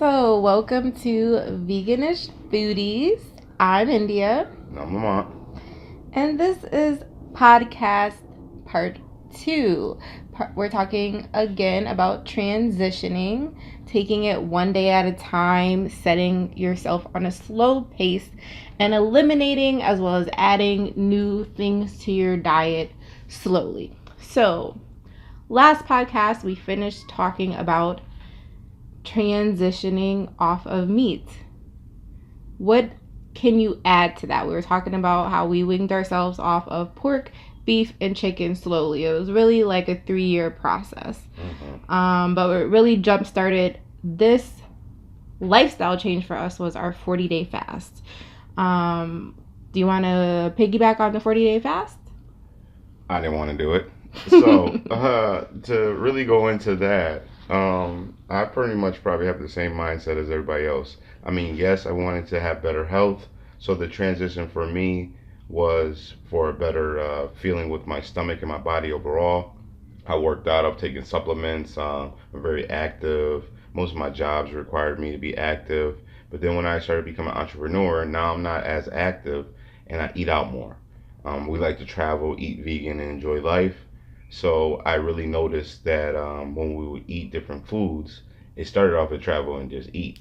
So, welcome to Veganish Foodies. I'm India, I'm Lamont. and this is podcast part 2. We're talking again about transitioning, taking it one day at a time, setting yourself on a slow pace, and eliminating as well as adding new things to your diet slowly. So, last podcast we finished talking about transitioning off of meat. What can you add to that? We were talking about how we winged ourselves off of pork, beef, and chicken slowly. It was really like a 3-year process. But what really jump started this lifestyle change for us was our 40-day fast. Do you want to piggyback on the 40-day fast? I didn't want to do it. So, to really go into that, I pretty much probably have the same mindset as everybody else. I mean, yes, I wanted to have better health. So the transition for me was for a better feeling with my stomach and my body overall. I worked out. I've taken supplements. I'm very active. Most of my jobs required me to be active. But then when I started becoming an entrepreneur, now I'm not as active and I eat out more. We like to travel, eat vegan, and enjoy life. So I really noticed that when we would eat different foods, it started off with travel and just eat.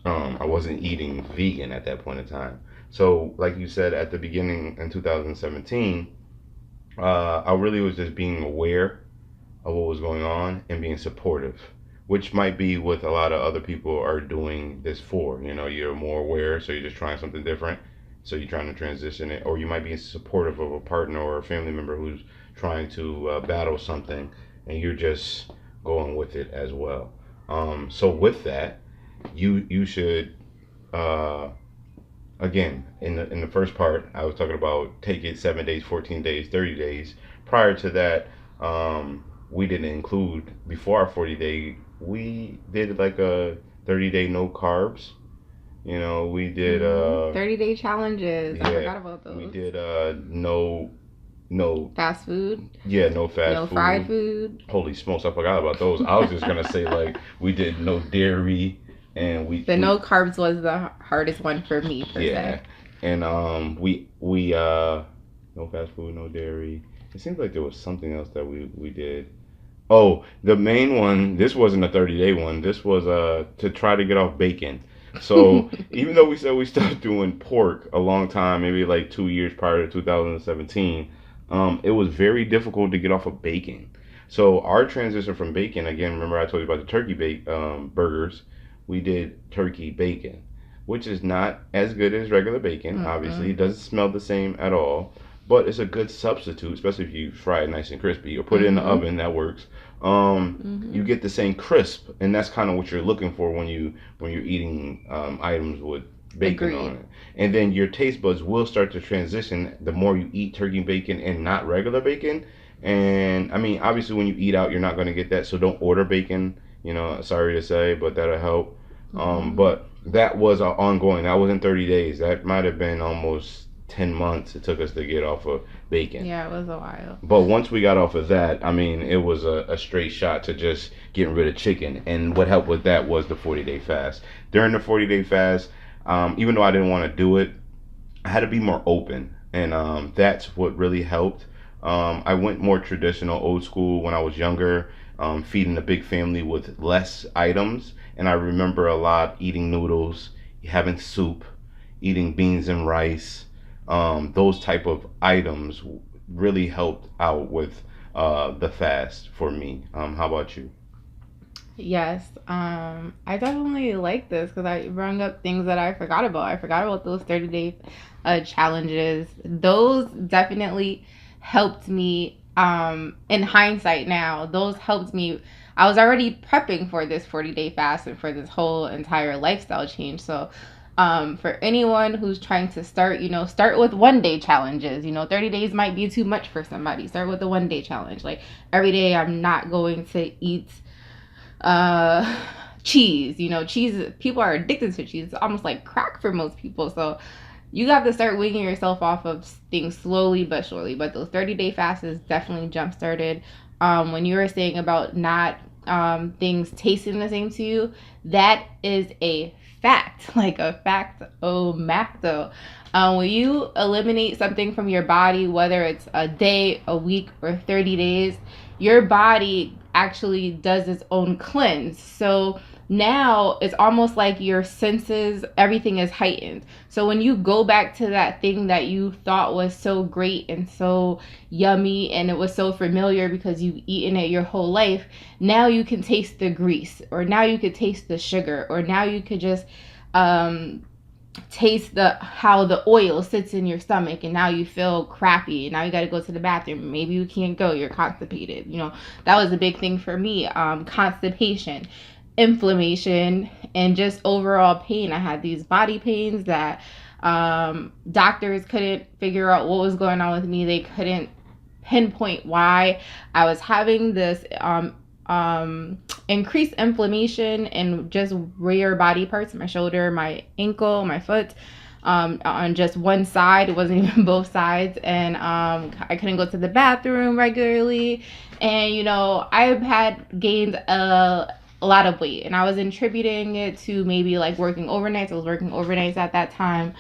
I wasn't eating vegan at that point in time. So, like you said at the beginning in 2017, I really was just being aware of what was going on and being supportive, which might be what a lot of other people are doing this for. You know, you're more aware, so you're just trying something different. So you're trying to transition it, or you might be supportive of a partner or a family member who's trying to battle something, and you're just going with it as well. So with that, you should again in the first part I was talking about take it 7 days, 14 days, 30 days. Prior to that, we didn't include before our 40-day. We did like a 30-day no carbs. You know, we did 30-day challenges. Yeah, I forgot about those. we did no Fast food. Yeah, no fast No food. fried food. Holy smokes, I forgot about those. I was just gonna say like we did no dairy and The no carbs was the hardest one for me per se. And we no fast food, no dairy. It seems like there was something else that we did. Oh, the main one, this wasn't a 30-day one. This was to try to get off bacon. So even though we said we stopped doing pork a long time, maybe like 2 years prior to 2017, it was very difficult to get off of bacon. So our transition from bacon, again, remember I told you about the turkey burgers, we did turkey bacon, which is not as good as regular bacon. Obviously, it doesn't smell the same at all, but it's a good substitute, especially if you fry it nice and crispy or put it in the oven. That works. You get the same crisp, and that's kind of what you're looking for when you're eating items with bacon on it. And then your taste buds will start to transition the more you eat turkey bacon and not regular bacon. And I mean, obviously, when you eat out, you're not going to get that, so don't order bacon. You know, sorry to say, but that'll help. But that was ongoing. That wasn't 30 days. That might have been almost 10 months it took us to get off of bacon. Yeah, it was a while. But once we got off of that, I mean, it was a straight shot to just getting rid of chicken. And what helped with that was the 40-day fast. During the 40-day fast, even though I didn't want to do it, I had to be more open. And that's what really helped. I went more traditional, old school when I was younger, feeding a big family with less items. And I remember a lot eating noodles, having soup, eating beans and rice. Those type of items really helped out with the fast for me. How about you? Yes, I definitely like this because I brought up things that I forgot about. I forgot about those 30-day challenges. Those definitely helped me. In hindsight now, those helped me. I was already prepping for this 40-day fast and for this whole entire lifestyle change. So for anyone who's trying to start, start with 1-day challenges. 30 days might be too much for somebody. Start with a 1-day challenge. Like every day I'm not going to eat cheese. Cheese, people are addicted to cheese. It's almost like crack for most people. So you have to start weaning yourself off of things slowly but surely. But those 30-day fasts definitely jump started. When you were saying about not things tasting the same to you, that is a fact, like a fact o macto. When you eliminate something from your body, whether it's a day, a week, or 30 days, your body actually does its own cleanse. So now it's almost like your senses, everything is heightened. So when you go back to that thing that you thought was so great and so yummy and it was so familiar because you've eaten it your whole life, now you can taste the grease, or now you could taste the sugar, or now you could just taste how the oil sits in your stomach, and now you feel crappy, and now you got to go to the bathroom. Maybe you can't go, you're constipated. That was a big thing for me. Constipation, inflammation, and just overall pain. I had these body pains that doctors couldn't figure out what was going on with me. They couldn't pinpoint why I was having this increased inflammation in just rare body parts, my shoulder, my ankle, my foot, on just one side. It wasn't even both sides. And I couldn't go to the bathroom regularly. And I've had gained a lot of weight, and I was attributing it to maybe like working overnights. I was working overnights at that time.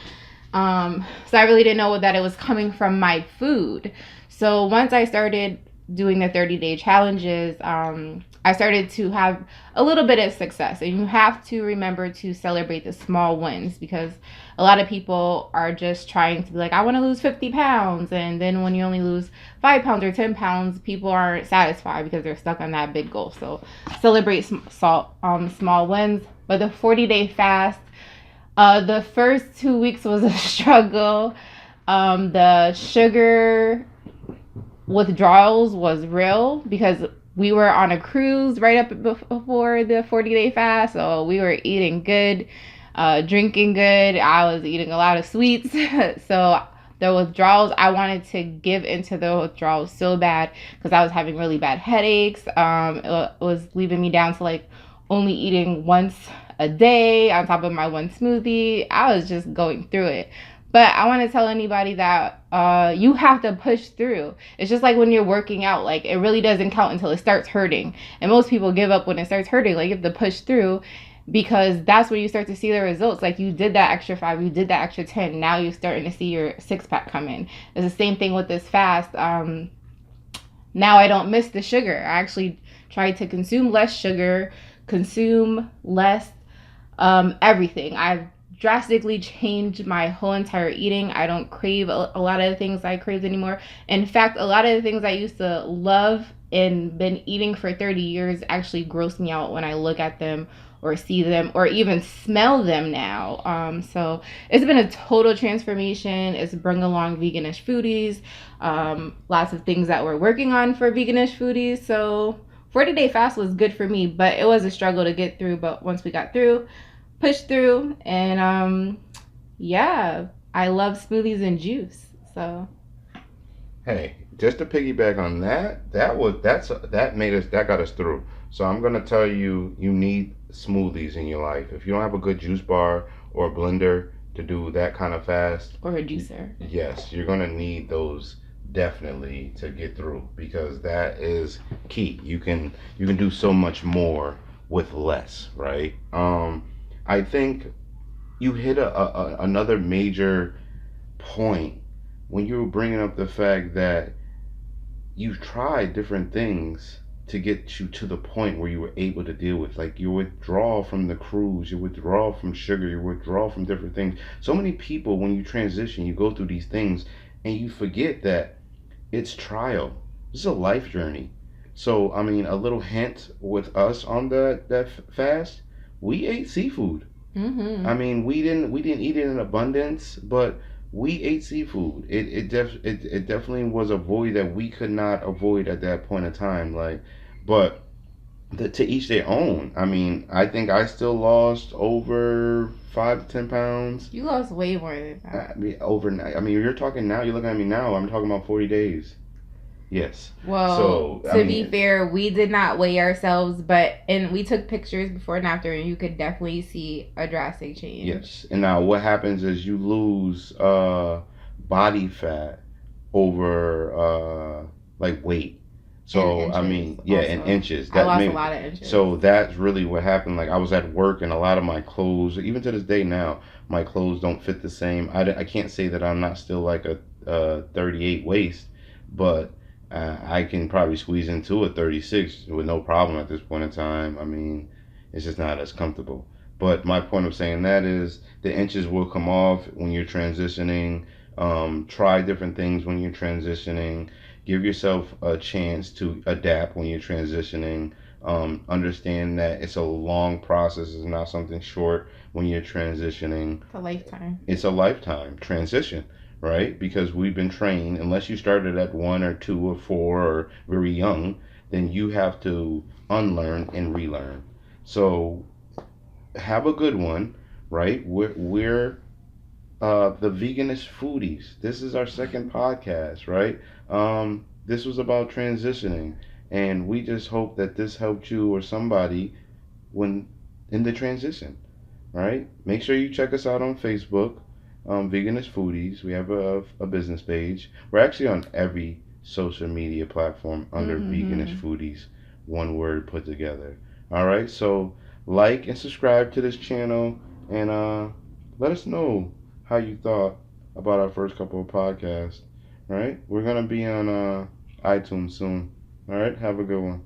So I really didn't know that it was coming from my food. So once I started doing the 30-day challenges, I started to have a little bit of success. And you have to remember to celebrate the small wins, because a lot of people are just trying to be like, I want to lose 50 pounds. And then when you only lose 5 pounds or 10 pounds, people aren't satisfied because they're stuck on that big goal. So celebrate small wins. But the 40-day fast, the first 2 weeks was a struggle. The sugar withdrawals was real because we were on a cruise right up before the 40-day fast. So we were eating good, drinking good. I was eating a lot of sweets. So the withdrawals, I wanted to give into the withdrawals so bad because I was having really bad headaches. It was leaving me down to like only eating once a day on top of my one smoothie. I was just going through it. But I want to tell anybody that you have to push through. It's just like when you're working out. Like, it really doesn't count until it starts hurting. And most people give up when it starts hurting. Like, you have to push through, because that's when you start to see the results. Like, you did that extra 5, you did that extra 10. Now you're starting to see your 6-pack come in. It's the same thing with this fast. Now I don't miss the sugar. I actually try to consume less sugar, consume less everything. I've drastically changed my whole entire eating. I don't crave a lot of the things I crave anymore. In fact, a lot of the things I used to love and been eating for 30 years actually gross me out when I look at them or see them or even smell them now. So it's been a total transformation. It's bring along Veganish Foodies, lots of things that we're working on for Veganish Foodies. So 40-day fast was good for me, but it was a struggle to get through. But once we got through, pushed through, and yeah, I love smoothies and juice. So hey, just to piggyback on that, that got us through. So I'm gonna tell you, you need smoothies in your life. If you don't have a good juice bar or a blender to do that kind of fast, or a juicer, yes, you're gonna need those definitely to get through, because that is key. You can do so much more with less, right? I think you hit another major point when you were bringing up the fact that you've tried different things to get you to the point where you were able to deal with, like, your withdrawal from the cruise, your withdrawal from sugar, your withdrawal from different things. So many people, when you transition, you go through these things and you forget that it's trial. This is a life journey. So, I mean, a little hint with us on that fast, we ate seafood. Mm-hmm. I mean, we didn't eat it in abundance, but we ate seafood. It definitely was a void that we could not avoid at that point in time. Like, but to each their own. I mean, I think I still lost over 5 to 10 pounds. You lost way more than that. I mean, overnight. I mean, you're talking now. You're looking at me now. I'm talking about 40 days. Yes. Well, to be fair, we did not weigh ourselves, and we took pictures before and after, and you could definitely see a drastic change. Yes. And now what happens is you lose body fat over like weight. In So I inches mean, yeah, in also. inches. I That lost a made lot of inches. so that's really what happened. Like I was at work, and a lot of my clothes, even to this day now, my clothes don't fit the same. I can't say that I'm not still like a 38 waist, but I can probably squeeze into a 36 with no problem at this point in time. I mean, it's just not as comfortable. But my point of saying that is the inches will come off when you're transitioning. Try different things when you're transitioning. Give yourself a chance to adapt when you're transitioning. Understand that it's a long process. It's not something short when you're transitioning. It's a lifetime. It's a lifetime transition, right? Because we've been trained, unless you started at 1 or 2 or 4 or very young, then you have to unlearn and relearn. So have a good one, right? We're the veganist foodies. This is our second podcast, right? This was about transitioning, and we just hope that this helped you or somebody when in the transition, right? Make sure you check us out on Facebook, Veganist Foodies. We have a business page. We're actually on every social media platform under Veganist Mm-hmm. Foodies, one word put together. All right, so like and subscribe to this channel, and let us know how you thought about our first couple of podcasts. All right, we're gonna be on iTunes soon. All right, have a good one.